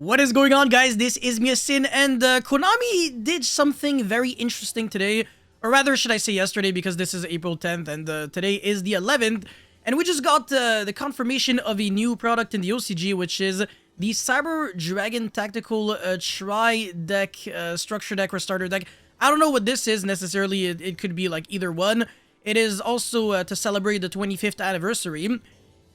What is going on, guys? This is Miasin, and Konami did something very interesting today, or rather, should I say yesterday, because this is April 10th, and today is the 11th, and we just got the confirmation of a new product in the OCG, which is the Cyber Dragon Tactical Tri-Deck Structure Deck or Starter Deck. I don't know what this is necessarily, it could be like either one. It is also to celebrate the 25th anniversary.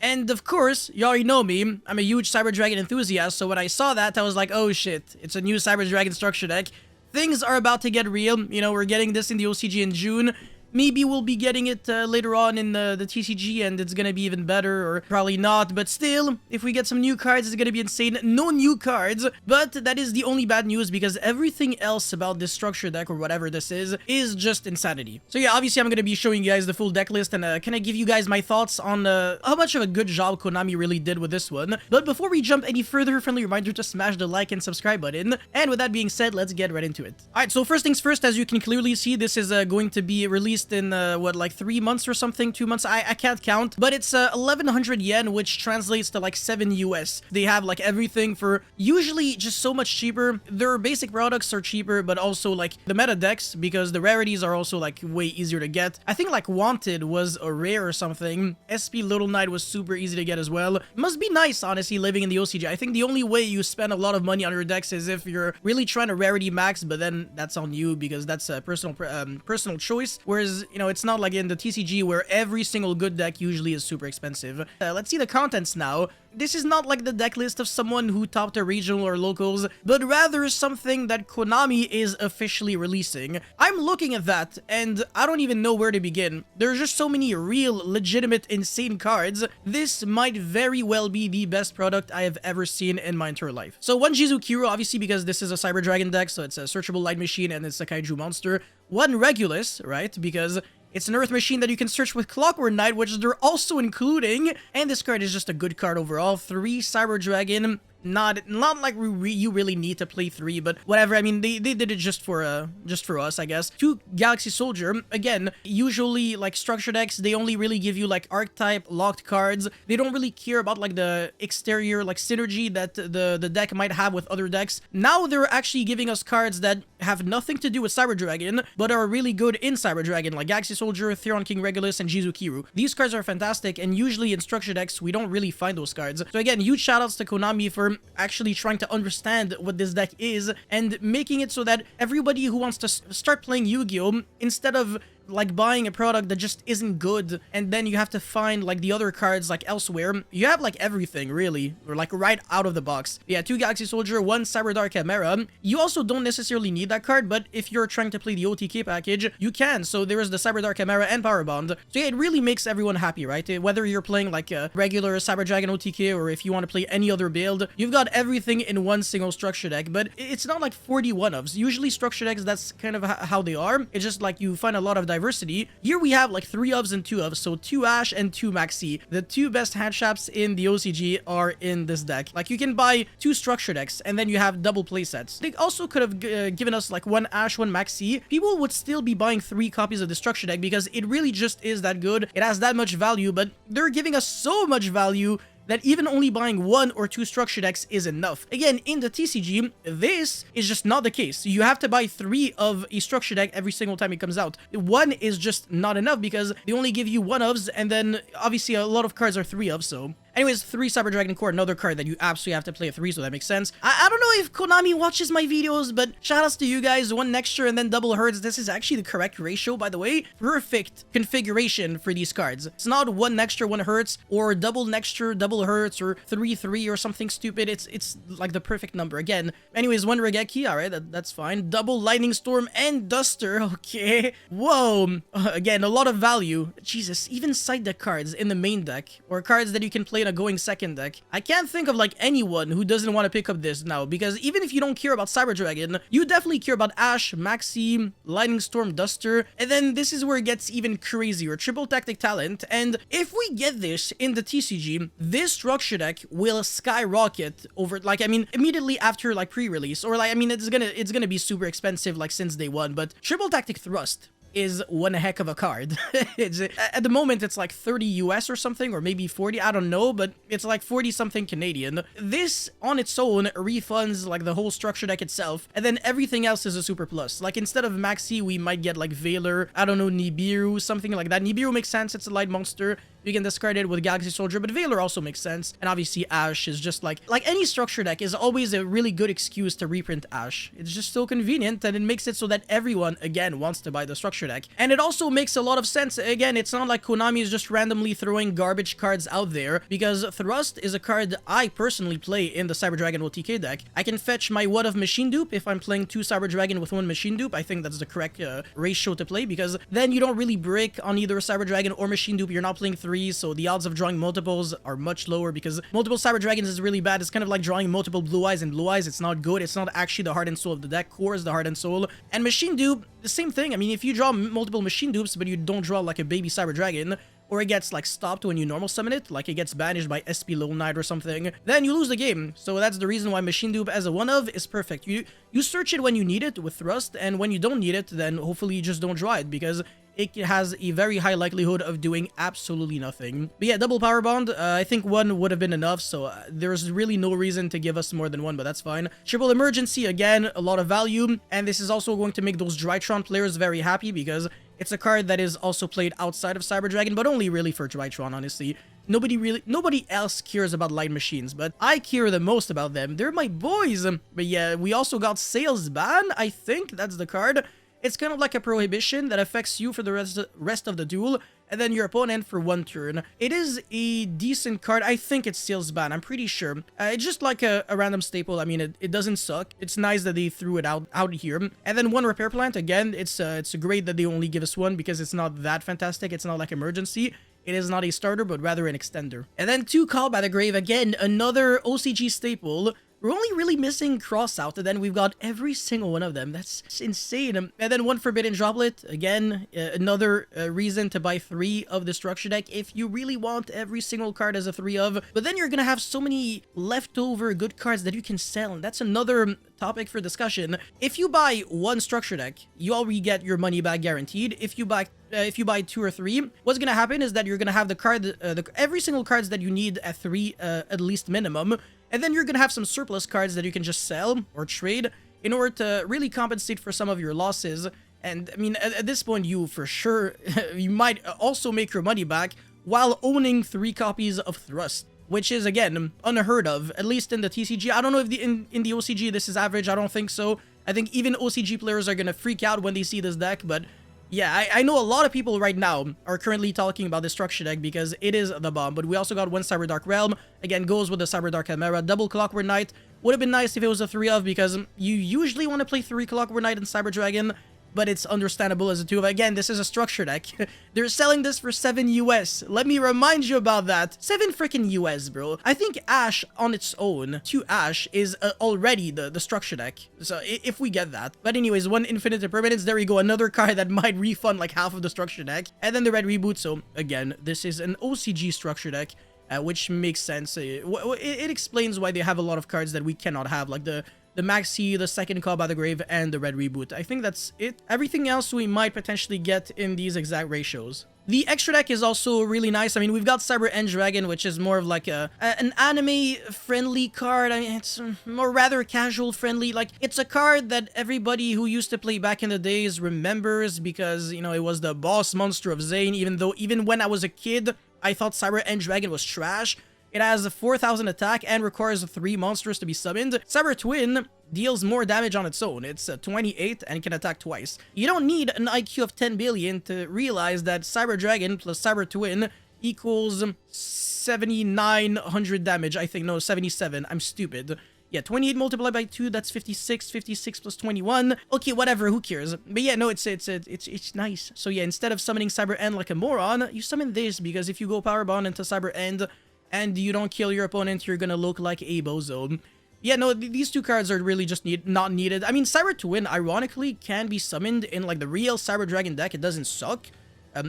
And of course, you already know me, I'm a huge Cyber Dragon enthusiast, so when I saw that, I was like, oh shit, it's a new Cyber Dragon structure deck. Things are about to get real. You know, we're getting this in the OCG in June. Maybe we'll be getting it later on in the TCG, and it's gonna be even better, or probably not. But still, if we get some new cards, it's gonna be insane. No new cards, but that is the only bad news, because everything else about this structure deck, or whatever this is just insanity. So yeah, obviously I'm gonna be showing you guys the full deck list, and can I give you guys my thoughts on how much of a good job Konami really did with this one. But before we jump any further, friendly reminder to smash the like and subscribe button. And with that being said, let's get right into it. Alright, so first things first, as you can clearly see, this is going to be released in what, like 3 months or something, 2 months, I can't count, but it's 1100 yen, which translates to like 7 US. They have like everything for usually just so much cheaper. Their basic products are cheaper, but also like the meta decks, because the rarities are also like way easier to get. I think like Wanted was a rare or something. SP Little Knight was super easy to get as well. Must be nice, honestly, living in the OCG. I think the only way you spend a lot of money on your decks is if you're really trying to rarity max, but then that's on you, because that's a personal choice. Whereas, you know, it's not like in the TCG where every single good deck usually is super expensive. Let's see the contents now. This is not like the deck list of someone who topped a regional or locals, but rather something that Konami is officially releasing. I'm looking at that, and I don't even know where to begin. There's just so many real, legitimate, insane cards. This might very well be the best product I have ever seen in my entire life. So one Jizukiro, obviously, because this is a Cyber Dragon deck, so it's a searchable light machine and it's a kaiju monster. One Regulus, right, because it's an Earth machine that you can search with Clockwork Knight, which they're also including. And this card is just a good card overall. 3 Cyber Dragon. Not like you really need to play 3, but whatever. I mean, they did it just for us, I guess. 2 Galaxy Soldier. Again, usually like structure decks, they only really give you like archetype locked cards. They don't really care about like the exterior like synergy that the deck might have with other decks. Now they're actually giving us cards that have nothing to do with Cyber Dragon, but are really good in Cyber Dragon, like Galaxy Soldier, Theron King Regulus, and Jizukiru. These cards are fantastic, and usually in structure decks, we don't really find those cards. So again, huge shoutouts to Konami for actually trying to understand what this deck is and making it so that everybody who wants to start playing Yu-Gi-Oh! Instead of like buying a product that just isn't good, and then you have to find like the other cards like elsewhere, you have like everything really, or like right out of the box. Yeah, 2 Galaxy Soldier, 1 Cyber Dark Chimera. You also don't necessarily need that card, but if you're trying to play the OTK package, you can. So there is the Cyber Dark Chimera and Power Bond. So yeah, it really makes everyone happy, right? Whether you're playing like a regular Cyber Dragon OTK, or if you want to play any other build, you've got everything in one single structure deck. But it's not like 40 one-ofs. Usually structure decks, that's kind of how they are. It's just like you find a lot of diversity. Here we have like 3 ofs and 2 ofs, so 2 Ash and 2 Maxi. The 2 best handshaps in the OCG are in this deck. Like, you can buy 2 structure decks, and then you have double play sets. They also could have given us like 1 Ash, 1 Maxi. People would still be buying 3 copies of the structure deck, because it really just is that good. It has that much value, but they're giving us so much value that even only buying 1 or 2 structure decks is enough. Again, in the TCG, this is just not the case. You have to buy 3 of a structure deck every single time it comes out. 1 is just not enough, because they only give you 1 ofs, and then obviously a lot of cards are 3 ofs, so... Anyways, 3 Cyber Dragon Core, another card that you absolutely have to play at 3, so that makes sense. I don't know if Konami watches my videos, but shoutouts to you guys. 1 Nexture and then double Hertz. This is actually the correct ratio, by the way. Perfect configuration for these cards. It's not 1 Nexture, 1 Hertz, or double Nexture, double Hertz, or 3-3 or something stupid. It's like the perfect number. Again, anyways, 1 Regeki, alright, that's fine. Double Lightning Storm and Duster, okay. Whoa, again, a lot of value. Jesus, even side deck cards in the main deck, or cards that you can play in a going second deck. I can't think of like anyone who doesn't want to pick up this now, because even if you don't care about Cyber Dragon, you definitely care about Ash, Maxi, Lightning Storm, Duster, and then this is where it gets even crazier. Triple Tactic Talent, and if we get this in the TCG, this structure deck will skyrocket over, like, I mean, immediately after like pre-release, or like, I mean, it's gonna be super expensive like since day one, but Triple Tactic Thrust. is one heck of a card. It's at the moment it's like 30 US or something, or maybe 40, I don't know, but it's like 40 something Canadian. This on its own refunds like the whole structure deck itself, and then everything else is a super plus. Like instead of Maxi, we might get like Valor, I don't know, Nibiru, something like that. Nibiru makes sense, it's a light monster. You can discard it with Galaxy Soldier, but Valor also makes sense. And obviously Ash is just like any structure deck is always a really good excuse to reprint Ash. It's just so convenient, and it makes it so that everyone, again, wants to buy the structure deck. And it also makes a lot of sense. Again, it's not like Konami is just randomly throwing garbage cards out there, because Thrust is a card I personally play in the Cyber Dragon OTK deck. I can fetch my What of Machine Dupe if I'm playing 2 Cyber Dragon with 1 Machine Dupe. I think that's the correct ratio to play, because then you don't really break on either Cyber Dragon or Machine Dupe. You're not playing 3, so the odds of drawing multiples are much lower, because multiple Cyber Dragons is really bad. It's kind of like drawing multiple Blue Eyes, and Blue Eyes, it's not good. It's not actually the heart and soul of the deck. Core is the heart and soul. And Machine Dupe, the same thing. I mean, if you draw multiple Machine Dupes, but you don't draw like a baby Cyber Dragon, or it gets like stopped when you normal summon it, like it gets banished by SP Lone Knight or something, then you lose the game. So that's the reason why Machine Dupe as a one-of is perfect. You search it when you need it with Thrust, and when you don't need it, then hopefully you just don't draw it, because it has a very high likelihood of doing absolutely nothing. But yeah, double power bond, I think 1 would have been enough, so there's really no reason to give us more than 1, but that's fine. Triple emergency, again, a lot of value, and this is also going to make those Drytron players very happy, because it's a card that is also played outside of Cyber Dragon, but only really for Drytron, honestly. Nobody else cares about light machines, but I care the most about them. They're my boys. But yeah, we also got Sales Ban, I think that's the card. It's kind of like a prohibition that affects you for the rest of the duel, and then your opponent for 1 turn. It is a decent card. I think it's Sales Ban, I'm pretty sure. It's just like a random staple. I mean, it doesn't suck. It's nice that they threw it out here. And then 1 Repair Plant. Again, it's great that they only give us 1, because it's not that fantastic. It's not like Emergency. It is not a starter, but rather an extender. And then 2 Call by the Grave. Again, another OCG staple. We're only really missing Cross Out, and then we've got every single one of them. That's insane. And then 1 Forbidden Droplet. Again, another reason to buy 3 of the structure deck if you really want every single card as a 3 of. But then you're gonna have so many leftover good cards that you can sell, and that's another topic for discussion. If you buy 1 structure deck, you already get your money back guaranteed. If you buy 2 or 3, what's gonna happen is that you're gonna have the card, every single cards that you need at 3 at least minimum. And then you're gonna have some surplus cards that you can just sell or trade in order to really compensate for some of your losses. And I mean, at this point, you for sure, you might also make your money back while owning 3 copies of Thrust, which is, again, unheard of, at least in the TCG. I don't know if in the OCG this is average. I don't think so. I think even OCG players are gonna freak out when they see this deck, but yeah, I know a lot of people right now are currently talking about this structure deck because it is the bomb. But we also got 1 Cyber Dark Realm. Again, goes with the Cyber Dark Chimera. Double Clockwork Knight. Would have been nice if it was a 3 of, because you usually want to play 3 Clockwork Knight and Cyber Dragon, but it's understandable as a 2 of. Again, this is a structure deck. They're selling this for 7 US. Let me remind you about that. 7 freaking US, bro. I think Ash on its own, 2 Ash, is already the structure deck. So if we get that. But anyways, 1 Infinite Impermanence. There you go. Another card that might refund like half of the structure deck. And then the Red Reboot. So again, this is an OCG structure deck. Which makes sense. It explains why they have a lot of cards that we cannot have, like the Maxi, the second Call by the Grave, and the Red Reboot. I think that's it. Everything else we might potentially get in these exact ratios. The extra deck is also really nice. I mean, we've got Cyber End Dragon, which is more of like an anime-friendly card. I mean, it's more rather casual-friendly. Like, it's a card that everybody who used to play back in the days remembers because, you know, it was the boss monster of Zane, even when I was a kid, I thought Cyber End Dragon was trash. It has 4,000 attack and requires 3 monsters to be summoned. Cyber Twin deals more damage on its own. It's 28 and can attack twice. You don't need an IQ of 10 billion to realize that Cyber Dragon plus Cyber Twin equals 7,900 damage. I think, no, 77. I'm stupid. Yeah, 28 multiplied by 2, that's 56. 56 plus 21. Okay, whatever, who cares? But yeah, no, it's nice. So yeah, instead of summoning Cyber End like a moron, you summon this, because if you go Power Bond into Cyber End and you don't kill your opponent, you're gonna look like a bozo. Yeah, no, these 2 cards are really just not needed. I mean, Cyber Twin, ironically, can be summoned in like the real Cyber Dragon deck. It doesn't suck.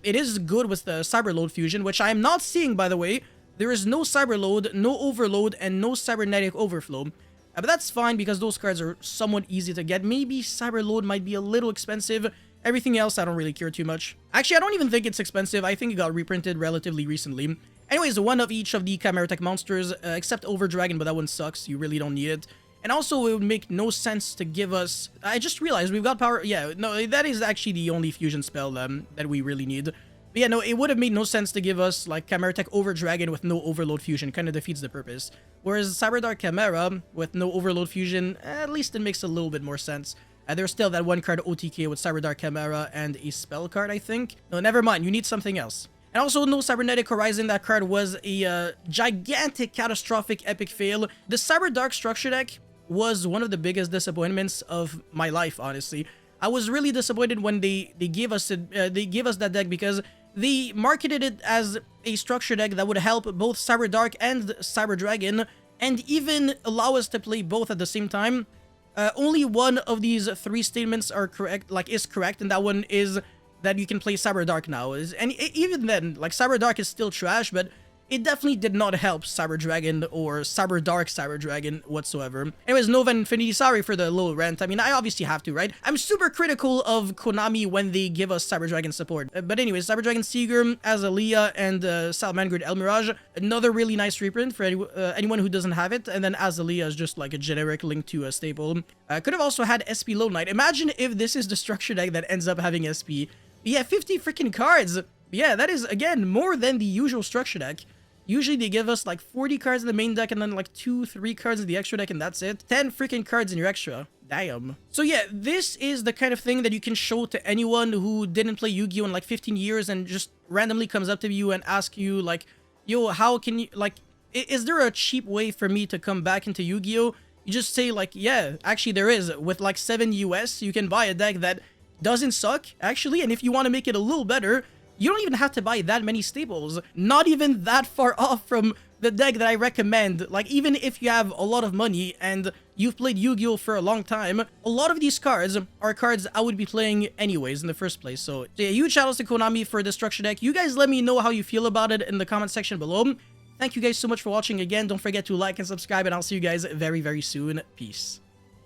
It is good with the Cyber Load Fusion, which I am not seeing, by the way. There is no Cyber Load, no Overload, and no Cybernetic Overflow. But that's fine because those cards are somewhat easy to get. Maybe Cyber Load might be a little expensive, Everything else, I don't really care too much. Actually, I don't even think it's expensive. I think it got reprinted relatively recently. Anyways, one of each of the Chimera Tech monsters, except Over Dragon, but that one sucks. You really don't need it. And also, it would make no sense to give us... I just realized we've got power... Yeah, no, that is actually the only fusion spell that we really need. But yeah, no, it would have made no sense to give us, like, Chimera Tech Over Dragon with no Overload Fusion. Kind of defeats the purpose. Whereas Cyber Dark Chimera with no Overload Fusion, at least it makes a little bit more sense. There's still that one card OTK with Cyber Dark Chimera and a spell card, I think. No, never mind. You need something else. And also, no Cybernetic Horizon. That card was a gigantic, catastrophic, epic fail. The Cyber Dark structure deck was one of the biggest disappointments of my life, honestly. I was really disappointed when they gave us that deck because they marketed it as a structure deck that would help both Cyber Dark and Cyber Dragon, and even allow us to play both at the same time. Only one of these three statements are correct, is correct, and that one is that you can play Cyber Dark now. And even then, like, Cyber Dark is still trash, but it definitely did not help Cyber Dragon or Cyber Dark Cyber Dragon whatsoever. Anyways, Nova Infinity, sorry for the little rant. I mean, I obviously have to, right? I'm super critical of Konami when they give us Cyber Dragon support. But anyways, Cyber Dragon Seager, Azalea, and Salamander El Mirage. Another really nice reprint for anyone who doesn't have it. And then Azalea is just like a generic link to a staple. Could have also had SP Lone Knight. Imagine if this is the structure deck that ends up having SP. Yeah, 50 freaking cards. Yeah, that is, again, more than the usual structure deck. Usually they give us like 40 cards in the main deck and then like 2-3 cards in the extra deck and that's it. 10 freaking cards in your extra. Damn. So yeah, this is the kind of thing that you can show to anyone who didn't play Yu-Gi-Oh in like 15 years and just randomly comes up to you and asks you like, yo, how can you, like, is there a cheap way for me to come back into Yu-Gi-Oh? You just say like, yeah, actually there is. With like 7 US, you can buy a deck that doesn't suck, actually, and if you want to make it a little better, you don't even have to buy that many staples. Not even that far off from the deck that I recommend. Like, even if you have a lot of money and you've played Yu-Gi-Oh for a long time, a lot of these cards are cards I would be playing anyways in the first place. So yeah, huge shout outs to Konami for this structure deck. You guys let me know how you feel about it in the comment section below. Thank you guys so much for watching again. Don't forget to like and subscribe, and I'll see you guys very, very soon. Peace.